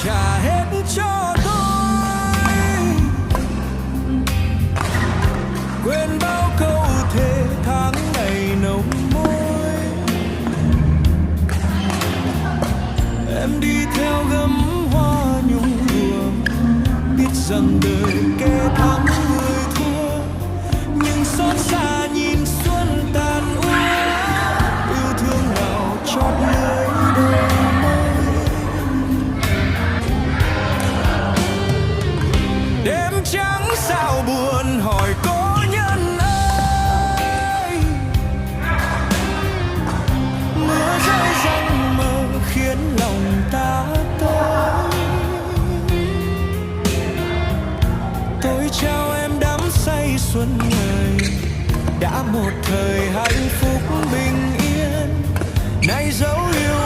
trả hết cho tôi, quên bao câu thề tháng ngày nồng môi. Em đi theo gấm hoa nhung luồng, biết rằng đời kẻ thắng người thua, nhưng xót xa nhìn xuân tàn úa. Yêu thương nào chót lưới đôi môi. Đêm trắng sao buồn hỏi cố nhân ơi, mưa rơi răng mơ khiến lòng ta tối. Tôi trao em đắm say xuân người, đã một thời hạnh phúc bình yên, nay dấu yêu